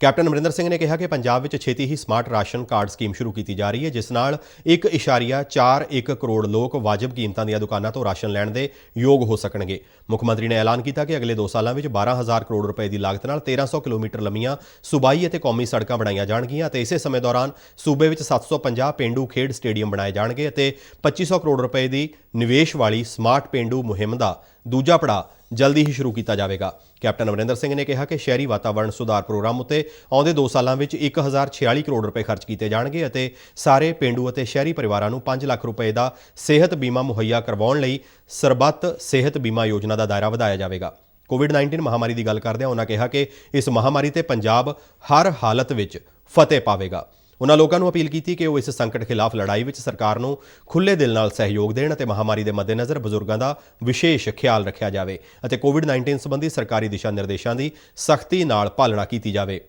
ਕੈਪਟਨ ਅਮਰਿੰਦਰ ਸਿੰਘ ਨੇ ਕਿਹਾ ਕਿ ਪੰਜਾਬ ਵਿੱਚ ਛੇਤੀ ਹੀ ਸਮਾਰਟ ਰਾਸ਼ਨ ਕਾਰਡ ਸਕੀਮ ਸ਼ੁਰੂ ਕੀਤੀ ਜਾ ਰਹੀ ਹੈ, ਜਿਸ ਨਾਲ 1.41 ਕਰੋੜ ਲੋਕ ਵਾਜਬ ਕੀਮਤਾਂ ਦੀਆਂ ਦੁਕਾਨਾਂ ਤੋਂ ਰਾਸ਼ਨ ਲੈਣ ਦੇ ਯੋਗ ਹੋ ਸਕਣਗੇ। ਮੁੱਖ ਮੰਤਰੀ ਨੇ ਐਲਾਨ ਕੀਤਾ ਕਿ ਅਗਲੇ 2 ਸਾਲਾਂ ਵਿੱਚ 12,000 ਕਰੋੜ ਰੁਪਏ ਦੀ ਲਾਗਤ ਨਾਲ 1300 ਕਿਲੋਮੀਟਰ ਲੰਮੀਆਂ ਸੂਬਾਈ ਅਤੇ ਕੌਮੀ ਸੜਕਾਂ ਬਣਾਈਆਂ ਜਾਣਗੀਆਂ ਅਤੇ ਇਸੇ ਸਮੇਂ ਦੌਰਾਨ ਸੂਬੇ ਵਿੱਚ 750 ਪੇਂਡੂ ਖੇਡ ਸਟੇਡੀਅਮ ਬਣਾਏ ਜਾਣਗੇ ਅਤੇ 2500 ਕਰੋੜ ਰੁਪਏ ਦੀ ਨਿਵੇਸ਼ ਵਾਲੀ ਸਮਾਰਟ ਪੇਂਡੂ ਮੁਹਿੰਮ ਦਾ ਦੂਜਾ ਪੜਾਅ ਜਲਦੀ ਹੀ ਸ਼ੁਰੂ ਕੀਤਾ ਜਾਵੇਗਾ। ਕੈਪਟਨ ਅਮਰਿੰਦਰ ਸਿੰਘ ਨੇ ਕਿਹਾ ਕਿ ਸ਼ਹਿਰੀ ਵਾਤਾਵਰਣ ਸੁਧਾਰ ਪ੍ਰੋਗਰਾਮ ਉੱਤੇ ਆਉਂਦੇ 2 ਸਾਲਾਂ ਵਿੱਚ 1046 ਕਰੋੜ ਰੁਪਏ ਖਰਚ ਕੀਤੇ ਜਾਣਗੇ ਅਤੇ ਸਾਰੇ ਪੇਂਡੂ ਅਤੇ ਸ਼ਹਿਰੀ ਪਰਿਵਾਰਾਂ ਨੂੰ 5 ਲੱਖ ਰੁਪਏ ਦਾ ਸਿਹਤ ਬੀਮਾ ਮੁਹੱਈਆ ਕਰਵਾਉਣ ਲਈ ਸਰਬੱਤ ਸਿਹਤ ਬੀਮਾ ਯੋਜਨਾ ਦਾ ਦਾਇਰਾ ਵਧਾਇਆ ਜਾਵੇਗਾ। ਕੋਵਿਡ-19 ਮਹਾਮਾਰੀ ਦੀ ਗੱਲ ਕਰਦਿਆਂ ਉਹਨਾਂ ਕਿਹਾ ਕਿ ਇਸ ਮਹਾਮਾਰੀ ਤੇ ਪੰਜਾਬ ਹਰ ਹਾਲਤ ਵਿੱਚ ਫਤਿਹ ਪਾਵੇਗਾ। ਉਹਨਾਂ ਲੋਕਾਂ ਨੂੰ ਅਪੀਲ ਕੀਤੀ ਕਿ ਉਹ ਇਸ ਸੰਕਟ ਖਿਲਾਫ ਲੜਾਈ ਵਿੱਚ ਸਰਕਾਰ ਨੂੰ ਖੁੱਲ੍ਹੇ ਦਿਲ ਨਾਲ ਸਹਿਯੋਗ ਦੇਣ ਅਤੇ ਮਹਾਮਾਰੀ ਦੇ ਮੱਦੇਨਜ਼ਰ ਬਜ਼ੁਰਗਾਂ ਦਾ ਵਿਸ਼ੇਸ਼ ਖਿਆਲ ਰੱਖਿਆ ਜਾਵੇ ਅਤੇ ਕੋਵਿਡ-19 ਸੰਬੰਧੀ ਸਰਕਾਰੀ ਦਿਸ਼ਾ ਨਿਰਦੇਸ਼ਾਂ ਦੀ ਸਖਤੀ ਨਾਲ ਪਾਲਣਾ ਕੀਤੀ ਜਾਵੇ।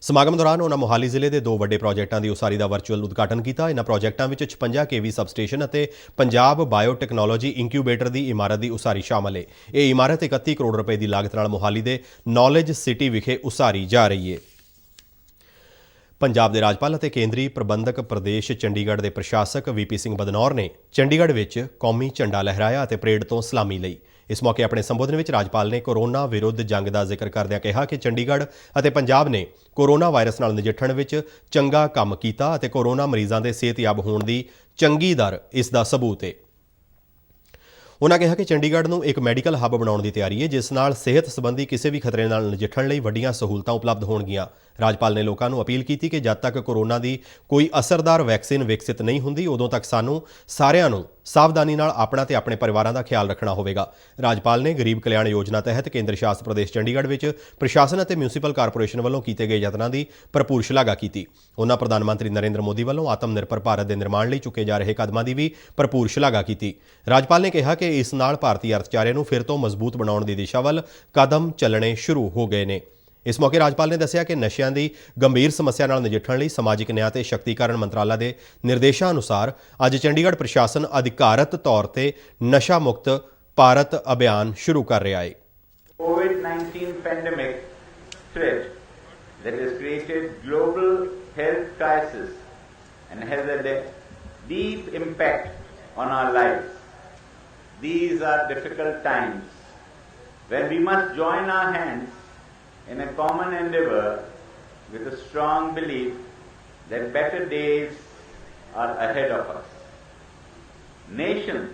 ਸਮਾਗਮ ਦੌਰਾਨ ਉਹਨਾਂ ਮੋਹਾਲੀ ਜ਼ਿਲ੍ਹੇ ਦੇ 2 ਵੱਡੇ ਪ੍ਰੋਜੈਕਟਾਂ ਦੀ ਉਸਾਰੀ ਦਾ ਵਰਚੁਅਲ ਉਦਘਾਟਨ ਕੀਤਾ। ਇਹਨਾਂ ਪ੍ਰੋਜੈਕਟਾਂ ਵਿੱਚ 56 kV ਸਬਸਟੇਸ਼ਨ ਅਤੇ ਪੰਜਾਬ ਬਾਇਓਟੈਕਨੋਲੋਜੀ ਇਨਕਿਊਬੇਟਰ ਦੀ ਇਮਾਰਤ ਦੀ ਉਸਾਰੀ ਸ਼ਾਮਲ ਹੈ। ਇਹ ਇਮਾਰਤ 31 ਕਰੋੜ ਰੁਪਏ ਦੀ ਲਾਗਤ ਨਾਲ ਮੋਹਾਲੀ ਦੇ ਨੌਲੇਜ ਸਿਟੀ ਵਿਖੇ ਉਸਾਰੀ ਜਾ ਰਹੀ ਹੈ। ਪੰਜਾਬ ਦੇ ਰਾਜਪਾਲ ਅਤੇ ਕੇਂਦਰੀ ਪ੍ਰਬੰਧਕ ਪ੍ਰਦੇਸ਼ ਚੰਡੀਗੜ੍ਹ ਦੇ ਪ੍ਰਸ਼ਾਸਕ VP ਸਿੰਘ ਬਦਨੌਰ ਨੇ ਚੰਡੀਗੜ੍ਹ ਵਿੱਚ ਕੌਮੀ ਝੰਡਾ ਲਹਿਰਾਇਆ ਅਤੇ ਪਰੇਡ ਤੋਂ ਸਲਾਮੀ ਲਈ। ਇਸ ਮੌਕੇ ਆਪਣੇ ਸੰਬੋਧਨ ਵਿੱਚ ਰਾਜਪਾਲ ਨੇ ਕੋਰੋਨਾ ਵਿਰੁੱਧ ਜੰਗ ਦਾ ਜ਼ਿਕਰ ਕਰਦਿਆਂ ਕਿਹਾ ਕਿ ਚੰਡੀਗੜ੍ਹ ਅਤੇ ਪੰਜਾਬ ਨੇ ਕੋਰੋਨਾ ਵਾਇਰਸ ਨਾਲ ਨਜਿੱਠਣ ਵਿੱਚ ਚੰਗਾ ਕੰਮ ਕੀਤਾ ਅਤੇ ਕੋਰੋਨਾ ਮਰੀਜ਼ਾਂ ਦੇ ਸਿਹਤਯਾਬ ਹੋਣ ਦੀ ਚੰਗੀ ਦਰ ਇਸ ਦਾ ਸਬੂਤ ਹੈ। ਉਹਨਾਂ ਕਿਹਾ ਕਿ ਚੰਡੀਗੜ੍ਹ ਨੂੰ ਇੱਕ ਮੈਡੀਕਲ ਹੱਬ ਬਣਾਉਣ ਦੀ ਤਿਆਰੀ ਹੈ, ਜਿਸ ਨਾਲ ਸਿਹਤ ਸੰਬੰਧੀ ਕਿਸੇ ਵੀ ਖਤਰੇ ਨਾਲ ਨਜਿੱਠਣ ਲਈ ਵੱਡੀਆਂ ਸਹੂਲਤਾਂ ਉਪਲਬਧ ਹੋਣਗੀਆਂ। ਰਾਜਪਾਲ ਨੇ ਲੋਕਾਂ ਨੂੰ ਅਪੀਲ ਕੀਤੀ ਕਿ ਜਦ ਤੱਕ ਕੋਰੋਨਾ ਦੀ ਕੋਈ ਅਸਰਦਾਰ ਵੈਕਸੀਨ ਵਿਕਸਿਤ ਨਹੀਂ ਹੁੰਦੀ, ਉਦੋਂ ਤੱਕ ਸਾਨੂੰ ਸਾਰਿਆਂ ਨੂੰ ਸਾਵਧਾਨੀ ਨਾਲ ਆਪਣਾ ਤੇ ਆਪਣੇ ਪਰਿਵਾਰਾਂ ਦਾ ਖਿਆਲ ਰੱਖਣਾ ਹੋਵੇਗਾ। ਰਾਜਪਾਲ ਨੇ ਗਰੀਬ ਕਲਿਆਣ ਯੋਜਨਾ ਤਹਿਤ ਕੇਂਦਰ ਸ਼ਾਸਤ ਪ੍ਰਦੇਸ਼ ਚੰਡੀਗੜ੍ਹ ਵਿੱਚ ਪ੍ਰਸ਼ਾਸਨ ਅਤੇ ਮਿਊਨਿਸਪਲ ਕਾਰਪੋਰੇਸ਼ਨ ਵੱਲੋਂ ਕੀਤੇ ਗਏ ਯਤਨਾਂ ਦੀ ਭਰਪੂਰ ਸ਼ਲਾਘਾ ਕੀਤੀ। ਉਹਨਾਂ ਪ੍ਰਧਾਨ ਮੰਤਰੀ ਨਰਿੰਦਰ ਮੋਦੀ ਵੱਲੋਂ ਆਤਮ ਨਿਰਭਰ ਭਾਰਤ ਦੇ ਨਿਰਮਾਣ ਲਈ ਚੁੱਕੇ ਜਾ ਰਹੇ ਕਦਮਾਂ ਦੀ ਵੀ ਭਰਪੂਰ ਸ਼ਲਾਘਾ ਕੀਤੀ। ਰਾਜਪਾਲ ਨੇ ਕਿਹਾ ਕਿ ਇਸ ਨਾਲ ਭਾਰਤੀ ਅਰਥਚਾਰੇ ਨੂੰ ਫਿਰ ਤੋਂ ਮਜ਼ਬੂਤ ਬਣਾਉਣ ਦੀ ਦਿਸ਼ਾ ਵੱਲ ਕਦਮ ਚੱਲਣੇ ਸ਼ੁਰੂ ਹੋ ਗਏ ਨੇ। ਇਸ ਮੌਕੇ ਰਾਜਪਾਲ ਨੇ ਦੱਸਿਆ ਕਿ ਨਸ਼ਿਆਂ ਦੀ ਗੰਭੀਰ ਸਮੱਸਿਆ ਨਾਲ ਨਜਿੱਠਣ ਲਈ ਸਮਾਜਿਕ ਨਿਆਂ ਤੇ ਸ਼ਕਤੀਕਰਨ ਮੰਤਰਾਲਾ ਦੇ ਨਿਰਦੇਸ਼ਾਂ ਅਨੁਸਾਰ ਅੱਜ ਚੰਡੀਗੜ੍ਹ ਪ੍ਰਸ਼ਾਸਨ ਅਧਿਕਾਰਤ ਤੌਰ ਤੇ ਨਸ਼ਾ ਮੁਕਤ ਭਾਰਤ ਅਭਿਆਨ ਸ਼ੁਰੂ ਕਰ ਰਿਹਾ ਹੈ। COVID-19 pandemic threat that has created global health crisis and has a deep impact on our lives. These are difficult times when we must join our hands in a common endeavor with a strong belief that better days are ahead of us. Nations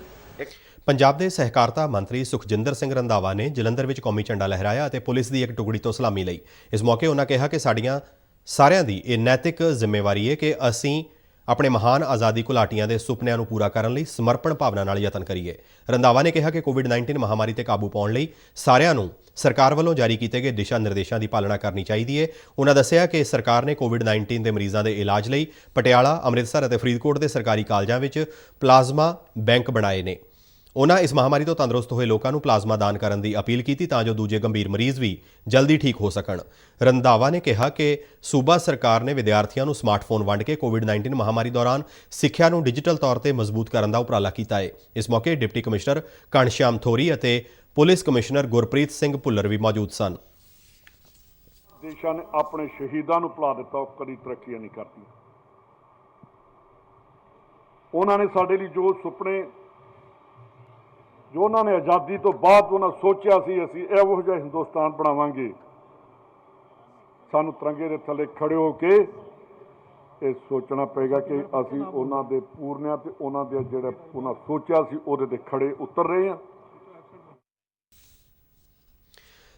Punjab ਦੇ ਸਹਿਕਾਰਤਾ ਮੰਤਰੀ ਸੁਖਜਿੰਦਰ ਸਿੰਘ ਰੰਧਾਵਾ ਨੇ ਜਲੰਧਰ ਵਿੱਚ ਕੌਮੀ ਝੰਡਾ ਲਹਿਰਾਇਆ ਅਤੇ police ਦੀ ਇੱਕ ਟੁਕੜੀ ਤੋਂ ਸਲਾਮੀ ਲਈ। ਇਸ ਮੌਕੇ ਉਹਨਾਂ ਕਿਹਾ ਕਿ ਸਾਡੀਆਂ ਸਾਰਿਆਂ ਦੀ ਇਹ ਨੈਤਿਕ ਜ਼ਿੰਮੇਵਾਰੀ ਹੈ ਕਿ ਅਸੀਂ ਆਪਣੇ ਮਹਾਨ ਆਜ਼ਾਦੀ ਘੁਲਾਟੀਆਂ ਦੇ ਸੁਪਨਿਆਂ ਨੂੰ ਪੂਰਾ ਕਰਨ ਲਈ ਸਮਰਪਣ ਭਾਵਨਾ ਨਾਲ ਯਤਨ ਕਰੀਏ। ਰੰਧਾਵਾ ਨੇ ਕਿਹਾ ਕਿ ਕੋਵਿਡ-19 ਮਹਾਮਾਰੀ ਤੇ ਕਾਬੂ ਪਾਉਣ ਲਈ ਸਾਰਿਆਂ ਨੂੰ ਸਰਕਾਰ ਵੱਲੋਂ ਜਾਰੀ ਕੀਤੇ ਗਏ ਦਿਸ਼ਾ ਨਿਰਦੇਸ਼ਾਂ ਦੀ ਪਾਲਣਾ ਕਰਨੀ ਚਾਹੀਦੀ ਹੈ। ਉਹਨਾਂ ਦੱਸਿਆ ਕਿ ਸਰਕਾਰ ਨੇ ਕੋਵਿਡ-19 ਦੇ ਮਰੀਜ਼ਾਂ ਦੇ ਇਲਾਜ ਲਈ ਪਟਿਆਲਾ, ਅੰਮ੍ਰਿਤਸਰ ਅਤੇ ਫਰੀਦਕੋਟ ਦੇ ਸਰਕਾਰੀ ਕਾਲਜਾਂ ਵਿੱਚ ਪਲਾਜ਼ਮਾ ਬੈਂਕ ਬਣਾਏ ਨੇ। ਉਹਨਾਂ ਇਸ ਮਹਾਮਾਰੀ ਤੋਂ ਤੰਦਰੁਸਤ ਹੋਏ ਲੋਕਾਂ ਨੂੰ ਪਲਾਜ਼ਮਾ ਦਾਨ ਕਰਨ ਦੀ ਅਪੀਲ ਕੀਤੀ ਤਾਂ ਜੋ ਦੂਜੇ ਗੰਭੀਰ ਮਰੀਜ਼ ਵੀ ਜਲਦੀ ਠੀਕ ਹੋ ਸਕਣ। ਰੰਧਾਵਾ ਨੇ ਕਿਹਾ ਕਿ ਸੂਬਾ ਸਰਕਾਰ ਨੇ ਵਿਦਿਆਰਥੀਆਂ ਨੂੰ ਸਮਾਰਟਫੋਨ ਵੰਡ ਕੇ ਕੋਵਿਡ-19 ਮਹਾਮਾਰੀ ਦੌਰਾਨ ਸਿੱਖਿਆ ਨੂੰ ਡਿਜੀਟਲ ਤੌਰ ਤੇ ਮਜ਼ਬੂਤ ਕਰਨ ਦਾ ਉਪਰਾਲਾ ਕੀਤਾ ਹੈ। ਇਸ ਮੌਕੇ ਡਿਪਟੀ ਕਮਿਸ਼ਨਰ ਘਣਸ਼ਿਆਮ ਥੋਰੀ ਅਤੇ ਪੁਲਿਸ ਕਮਿਸ਼ਨਰ ਗੁਰਪ੍ਰੀਤ ਸਿੰਘ ਭੁੱਲਰ ਵੀ ਮੌਜੂਦ ਸਨ। ਦੇਸ਼ਾਂ ਨੇ ਆਪਣੇ ਸ਼ਹੀਦਾਂ ਨੂੰ ਭੁਲਾ ਦਿੱਤਾ, ਉਹ ਕਦੀ ਤਰੱਕੀਆਂ ਨਹੀਂ ਕਰਦੀਆਂ। ਉਹਨਾਂ ਨੇ ਸਾਡੇ ਲਈ ਜੋ ਸੁਪਨੇ, ਜੋ ਉਹਨਾਂ ਨੇ ਆਜ਼ਾਦੀ ਤੋਂ ਬਾਅਦ ਉਹਨਾਂ ਸੋਚਿਆ ਸੀ ਅਸੀਂ ਇਹੋ ਜਿਹਾ ਹਿੰਦੁਸਤਾਨ ਬਣਾਵਾਂਗੇ, ਸਾਨੂੰ ਤਿਰੰਗੇ ਦੇ ਥੱਲੇ ਖੜੇ ਹੋ ਕੇ ਇਹ ਸੋਚਣਾ ਪਏਗਾ ਕਿ ਅਸੀਂ ਉਹਨਾਂ ਦੇ ਪੂਰਨਿਆਂ ਤੇ ਉਹਨਾਂ ਦੇ ਜਿਹੜਾ ਉਹਨਾਂ ਸੋਚਿਆ ਸੀ ਉਹਦੇ ਤੇ ਖੜੇ ਉਤਰ ਰਹੇ ਹਾਂ।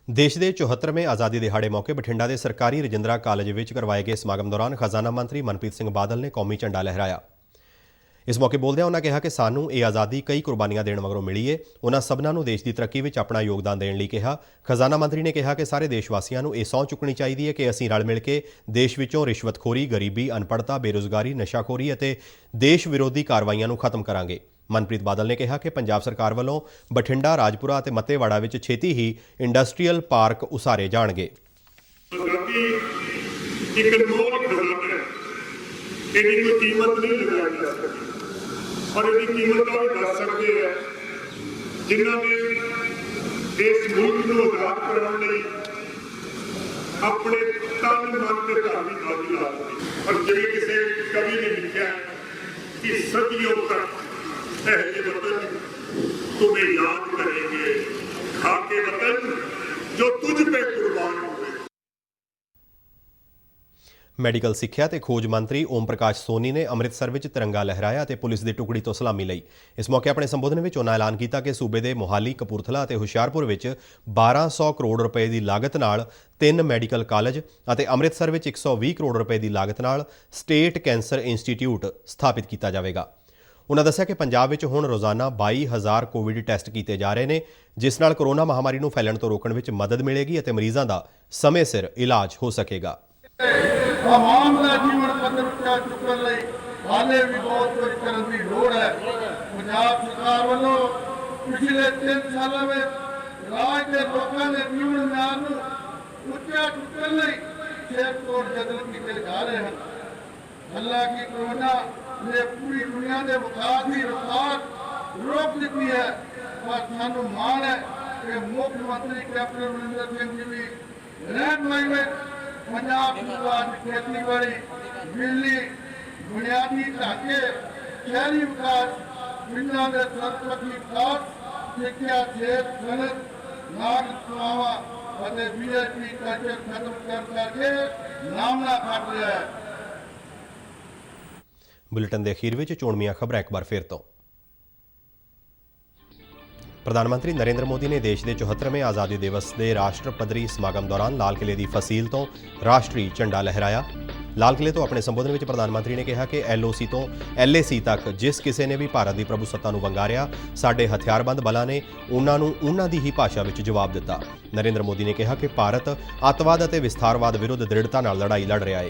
ਦੇਸ਼ ਦੇ 74ਵੇਂ ਆਜ਼ਾਦੀ ਦਿਹਾੜੇ ਮੌਕੇ ਬਠਿੰਡਾ ਦੇ ਸਰਕਾਰੀ ਰਜਿੰਦਰਾ ਕਾਲਜ ਵਿੱਚ ਕਰਵਾਏ ਗਏ ਸਮਾਗਮ ਦੌਰਾਨ ਖਜ਼ਾਨਾ ਮੰਤਰੀ ਮਨਪ੍ਰੀਤ ਸਿੰਘ ਬਾਦਲ ਨੇ ਕੌਮੀ ਝੰਡਾ ਲਹਿਰਾਇਆ। ਇਸ ਮੌਕੇ ਬੋਲਦਿਆਂ ਉਹਨਾਂ ਕਿਹਾ ਕਿ ਸਾਨੂੰ ਇਹ ਆਜ਼ਾਦੀ ਕਈ ਕੁਰਬਾਨੀਆਂ ਦੇਣ ਮਗਰੋਂ ਮਿਲੀ ਏ। ਉਹਨਾਂ ਸਭਨਾਂ ਨੂੰ ਦੇਸ਼ ਦੀ ਤਰੱਕੀ ਵਿੱਚ ਆਪਣਾ ਯੋਗਦਾਨ ਦੇਣ ਲਈ ਕਿਹਾ। ਖਜ਼ਾਨਾ ਮੰਤਰੀ ਨੇ ਕਿਹਾ ਕਿ ਸਾਰੇ ਦੇਸ਼ ਵਾਸੀਆਂ ਨੂੰ ਇਹ ਸਹੁੰ ਚੁੱਕਣੀ ਚਾਹੀਦੀ ਹੈ ਕਿ ਅਸੀਂ ਰਲ ਮਿਲ ਕੇ ਦੇਸ਼ ਵਿੱਚੋਂ ਰਿਸ਼ਵਤਖੋਰੀ, ਗਰੀਬੀ, ਅਨਪੜ੍ਹਤਾ, ਬੇਰੁਜ਼ਗਾਰੀ, ਨਸ਼ਾਖੋਰੀ ਅਤੇ ਦੇਸ਼ ਵਿਰੋਧੀ ਕਾਰਵਾਈਆਂ ਨੂੰ ਖਤਮ ਕਰਾਂਗੇ। ਮਨਪ੍ਰੀਤ ਬਾਦਲ ਨੇ ਕਿਹਾ ਕਿ ਪੰਜਾਬ ਸਰਕਾਰ ਵੱਲੋਂ ਬਠਿੰਡਾ, ਰਾਜਪੁਰਾ ਅਤੇ ਮੱਤੇਵਾੜਾ ਵਿੱਚ ਛੇਤੀ ਹੀ ਇੰਡਸਟਰੀਅਲ ਪਾਰਕ ਉਸਾਰੇ ਜਾਣਗੇ। ਇਹਦੀ ਕੋਈ ਕੀਮਤ ਨਹੀਂ ਲਗਾਈ ਜਾ ਸਕਦੀ, ਪਰ ਇਹਦੀ ਕੀਮਤ ਤਾਂ ਵੀ ਦੱਸ ਸਕਦੇ ਆ ਜਿਨ੍ਹਾਂ ਨੇ ਇਸ ਮੁਲਕ ਨੂੰ ਆਜ਼ਾਦ ਕਰਾਉਣ ਲਈ ਆਪਣੇ ਤਨ, ਮਨ ਤੇ ਧਨ ਦੀ ਬਾਜ਼ੀ ਲਾ ਦਿੱਤੀ। ਪਰ ਜਿਵੇਂ ਕਿਸੇ ਕਵੀ ਨੇ ਲਿਖਿਆ ਕਿ ਸਦੀਆਂ ਤੱਕ ਇਹ ਵਤਨ तुम्हें याद करेंगे, खाके वतन जो तुझ पे कुर्बान हुए। ਮੈਡੀਕਲ ਸਿੱਖਿਆ ਤੇ ਖੋਜ ਮੰਤਰੀ ਓਮ ਪ੍ਰਕਾਸ਼ ਸੋਨੀ ਨੇ ਅੰਮ੍ਰਿਤਸਰ ਵਿੱਚ ਤਿਰੰਗਾ ਲਹਿਰਾਇਆ ਅਤੇ ਪੁਲਿਸ ਦੀ ਟੁਕੜੀ ਤੋਂ ਸਲਾਮੀ ਲਈ। ਇਸ ਮੌਕੇ ਆਪਣੇ ਸੰਬੋਧਨ ਵਿੱਚ ਉਹਨਾਂ ਐਲਾਨ ਕੀਤਾ ਕਿ ਸੂਬੇ ਦੇ ਮੋਹਾਲੀ, ਕਪੂਰਥਲਾ ਅਤੇ ਹੁਸ਼ਿਆਰਪੁਰ ਵਿੱਚ 1200 ਕਰੋੜ ਰੁਪਏ ਦੀ ਲਾਗਤ ਨਾਲ 3 ਮੈਡੀਕਲ ਕਾਲਜ ਅਤੇ ਅੰਮ੍ਰਿਤਸਰ ਵਿੱਚ 120 ਕਰੋੜ ਰੁਪਏ ਦੀ ਲਾਗਤ ਨਾਲ ਸਟੇਟ ਕੈਂਸਰ ਇੰਸਟੀਚਿਊਟ ਸਥਾਪਿਤ ਕੀਤਾ ਜਾਵੇਗਾ। ਉਹਨਾਂ ਦੱਸਿਆ ਕਿ ਪੰਜਾਬ ਵਿੱਚ ਹੁਣ ਰੋਜ਼ਾਨਾ 22,000 ਕੋਵਿਡ ਟੈਸਟ ਕੀਤੇ ਜਾ ਰਹੇ ਨੇ, ਜਿਸ ਨਾਲ ਕੋਰੋਨਾ ਮਹਾਮਾਰੀ ਨੂੰ ਫੈਲਣ ਤੋਂ ਰੋਕਣ ਵਿੱਚ ਮਦਦ ਮਿਲੇਗੀ ਅਤੇ ਮਰੀਜ਼ਾਂ ਦਾ ਸਮੇਂ ਸਿਰ ਇਲਾਜ ਹੋ ਸਕੇਗਾ। ਆਵਾਮ ਦਾ ਜੀਵਨ ਪੱਧਰ ਉੱਚਾ ਚੁੱਕਣ ਲਈ ਹਾਲੇ ਵੀ ਬਹੁਤ ਕੁਝ ਕਰਨ ਦੀ ਲੋੜ ਹੈ। ਪੰਜਾਬ ਸਰਕਾਰ ਵੱਲੋਂ ਪਿਛਲੇ 3 ਸਾਲਾਂ ਵਿੱਚ ਰਾਜ ਦੇ ਲੋਕਾਂ ਦੇ ਜੀਵਨ ਮਿਆਰ ਨੂੰ ਉੱਚਾ ਚੁੱਕਣ ਲਈ ਸਿਰਤੋੜ ਯਤਨ ਕੀਤੇ ਜਾ ਰਹੇ ਹਨ। ਹਾਲਾਂਕਿ ਕੋਰੋਨਾ ਨੇ ਪੂਰੀ ਦੁਨੀਆ ਦੇ ਵਿਕਾਸ ਦੀ ਰਫ਼ਤਾਰ ਰੋਕ ਦਿੱਤੀ ਹੈ, ਪਰ ਸਾਨੂੰ ਮਾਣ ਹੈ ਕਿ ਮੁੱਖ ਮੰਤਰੀ ਕੈਪਟਨ ਅਮਰਿੰਦਰ ਸਿੰਘ ਜੀ ਦੀ ਰਹਿਨੁਮਾਈ ਵਿੱਚ ਪੰਜਾਬ ਸਰਕਾਰ ਦੀ ਖੇਤੀਬਾੜੀ, ਬਿਜਲੀ, ਬੁਨਿਆਦੀ ਢਾਂਚੇ, ਸ਼ਹਿਰੀ ਵਿਕਾਸ, ਪਿੰਡਾਂ ਦੇ ਸਰਬਪੱਖੀ ਵਿਕਾਸ, ਸਿੱਖਿਆ, ਸਿਹਤ, ਸਨਅਤ, ਨਾਗਰਿਕ ਸੇਵਾਵਾਂ ਅਤੇ ਵੀਆਈਪੀ ਕਲਚਰ ਖਤਮ ਕਰਕੇ ਨਾਮਣਾ ਕੱਢ ਰਿਹਾ ਹੈ। ਬੁਲੇਟਿਨ ਦੇ ਅਖੀਰ ਵਿੱਚ ਚੋਣਵੀਆਂ ਖਬਰਾਂ ਇੱਕ ਵਾਰ ਫਿਰ ਤੋਂ। ਪ੍ਰਧਾਨ ਮੰਤਰੀ ਨਰਿੰਦਰ ਮੋਦੀ ਨੇ ਦੇਸ਼ ਦੇ 74ਵੇਂ ਆਜ਼ਾਦੀ ਦਿਵਸ ਦੇ ਰਾਸ਼ਟਰ ਪੱਧਰੀ ਸਮਾਗਮ ਦੌਰਾਨ ਲਾਲ ਕਿਲ੍ਹੇ ਦੀ ਫਸੀਲ ਤੋਂ ਰਾਸ਼ਟਰੀ ਝੰਡਾ ਲਹਿਰਾਇਆ। ਲਾਲ ਕਿਲ੍ਹੇ ਤੋਂ ਆਪਣੇ ਸੰਬੋਧਨ ਵਿੱਚ ਪ੍ਰਧਾਨ ਮੰਤਰੀ ਨੇ ਕਿਹਾ ਕਿ LOC ਤੋਂ LAC ਤੱਕ ਜਿਸ ਕਿਸੇ ਨੇ ਵੀ ਭਾਰਤ ਦੀ ਪ੍ਰਭੂਸੱਤਾ ਨੂੰ ਵੰਗਾਰਿਆ, ਸਾਡੇ ਹਥਿਆਰਬੰਦ ਬਲਾਂ ਨੇ ਉਹਨਾਂ ਨੂੰ ਉਹਨਾਂ ਦੀ ਹੀ ਭਾਸ਼ਾ ਵਿੱਚ ਜਵਾਬ ਦਿੱਤਾ। ਨਰਿੰਦਰ ਮੋਦੀ ਨੇ ਕਿਹਾ ਕਿ ਭਾਰਤ ਅੱਤਵਾਦ ਅਤੇ ਵਿਸਥਾਰਵਾਦ ਵਿਰੁੱਧ ਦ੍ਰਿੜਤਾ ਨਾਲ ਲੜਾਈ ਲੜ ਰਿਹਾ ਹੈ।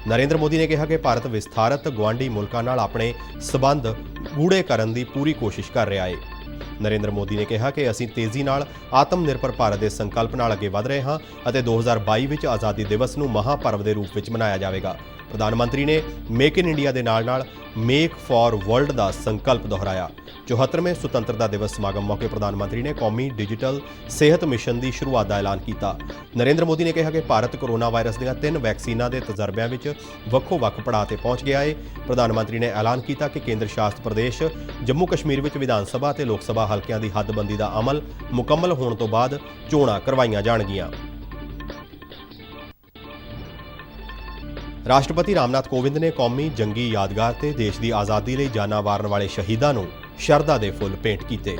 ਨਰਿੰਦਰ ਮੋਦੀ ਨੇ ਕਿਹਾ ਕਿ ਭਾਰਤ ਵਿਸਥਾਰਤ ਗੁਆਂਢੀ ਮੁਲਕਾਂ ਨਾਲ ਆਪਣੇ ਸਬੰਧ ਗੂੜ੍ਹੇ ਕਰਨ ਦੀ ਪੂਰੀ ਕੋਸ਼ਿਸ਼ ਕਰ ਰਿਹਾ ਹੈ। ਨਰਿੰਦਰ ਮੋਦੀ ਨੇ ਕਿਹਾ ਕਿ ਅਸੀਂ ਤੇਜ਼ੀ ਨਾਲ ਆਤਮ ਨਿਰਭਰ ਭਾਰਤ ਦੇ ਸੰਕਲਪ ਨਾਲ ਅੱਗੇ ਵਧ ਰਹੇ ਹਾਂ ਅਤੇ 2022 ਵਿੱਚ ਆਜ਼ਾਦੀ ਦਿਵਸ ਨੂੰ ਮਹਾਪਰਵ ਦੇ ਰੂਪ ਵਿੱਚ ਮਨਾਇਆ ਜਾਵੇਗਾ। ਪ੍ਰਧਾਨ ਮੰਤਰੀ ਨੇ ਮੇਕ ਇਨ ਇੰਡੀਆ ਦੇ ਨਾਲ ਮੇਕ ਫਾਰ ਵਰਲਡ ਦਾ ਸੰਕਲਪ ਦੁਹਰਾਇਆ। 74ਵੇਂ ਸੁਤੰਤਰਤਾ ਦਿਵਸ ਸਮਾਗਮ ਮੌਕੇ ਪ੍ਰਧਾਨ ਮੰਤਰੀ ਨੇ ਕੌਮੀ ਡਿਜੀਟਲ ਸਿਹਤ ਮਿਸ਼ਨ ਦੀ ਸ਼ੁਰੂਆਤ ਦਾ ਐਲਾਨ ਕੀਤਾ। ਨਰਿੰਦਰ ਮੋਦੀ ਨੇ ਕਿਹਾ ਕਿ ਭਾਰਤ ਕੋਰੋਨਾ ਵਾਇਰਸ ਦੀਆਂ 3 ਵੈਕਸੀਨਾਂ ਦੇ ਤਜਰਬਿਆਂ ਵਿੱਚ ਵੱਖੋ-ਵੱਖ ਪੜਾਅ ਤੇ ਪਹੁੰਚ ਗਿਆ ਹੈ। ਪ੍ਰਧਾਨ ਮੰਤਰੀ ਨੇ ਐਲਾਨ ਕੀਤਾ ਕਿ ਕੇਂਦਰ ਸ਼ਾਸਿਤ ਪ੍ਰਦੇਸ਼ ਜੰਮੂ ਕਸ਼ਮੀਰ ਵਿੱਚ ਵਿਧਾਨ ਸਭਾ ਤੇ ਲੋਕ ਸਭਾ ਹਲਕਿਆਂ ਦੀ ਹੱਦਬੰਦੀ ਦਾ ਅਮਲ ਮੁਕੰਮਲ ਹੋਣ ਤੋਂ ਬਾਅਦ ਚੋਣਾਂ ਕਰਵਾਈਆਂ ਜਾਣਗੀਆਂ। ਰਾਸ਼ਟਰਪਤੀ ਰਾਮਨਾਥ ਕੋਵਿੰਦ ਨੇ ਕੌਮੀ ਜੰਗੀ ਯਾਦਗਾਰ ਤੇ ਦੇਸ਼ ਦੀ ਆਜ਼ਾਦੀ ਲਈ ਜਾਨਾਂ ਵਾਰਨ ਵਾਲੇ ਸ਼ਹੀਦਾਂ ਨੂੰ ਸ਼ਰਧਾ ਦੇ ਫੁੱਲ ਭੇਂਟ ਕੀਤੇ।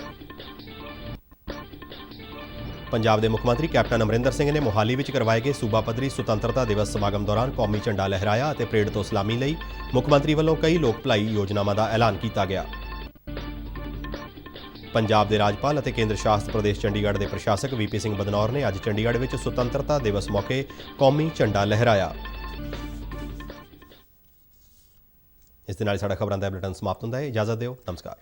ਪੰਜਾਬ ਦੇ ਮੁੱਖ ਮੰਤਰੀ ਕੈਪਟਨ ਅਮਰਿੰਦਰ ਸਿੰਘ ਨੇ ਮੋਹਾਲੀ ਵਿੱਚ ਕਰਵਾਏ ਗਏ ਸੂਬਾ ਪੱਧਰੀ ਸੁਤੰਤਰਤਾ ਦਿਵਸ ਸਮਾਗਮ ਦੌਰਾਨ ਕੌਮੀ ਝੰਡਾ ਲਹਿਰਾਇਆ ਅਤੇ ਪਰੇਡ ਤੋਂ ਸਲਾਮੀ ਲਈ। ਮੁੱਖ ਮੰਤਰੀ ਵੱਲੋਂ ਕਈ ਲੋਕ ਭਲਾਈ ਯੋਜਨਾਵਾਂ ਦਾ ਐਲਾਨ ਕੀਤਾ ਗਿਆ। ਪੰਜਾਬ ਦੇ ਰਾਜਪਾਲ ਅਤੇ ਕੇਂਦਰ ਸ਼ਾਸਿਤ ਪ੍ਰਦੇਸ਼ ਚੰਡੀਗੜ੍ਹ ਦੇ ਪ੍ਰਸ਼ਾਸਕ ਵੀਪੀ ਸਿੰਘ ਬਦਨੌਰ ਨੇ ਅੱਜ ਚੰਡੀਗੜ੍ਹ ਵਿੱਚ ਸੁਤੰਤਰਤਾ ਦਿਵਸ ਮੌਕੇ ਕੌਮੀ ਝੰਡਾ ਲਹਿਰਾਇਆ। ਇਸ ਦੇ ਨਾਲ ਸਾਡਾ ਖਬਰਾਂ ਦਾ ਬੁਲੇਟਿਨ ਸਮਾਪਤ ਹੁੰਦਾ ਹੈ। ਇਜਾਜ਼ਤ ਦਿਓ। ਨਮਸਕਾਰ।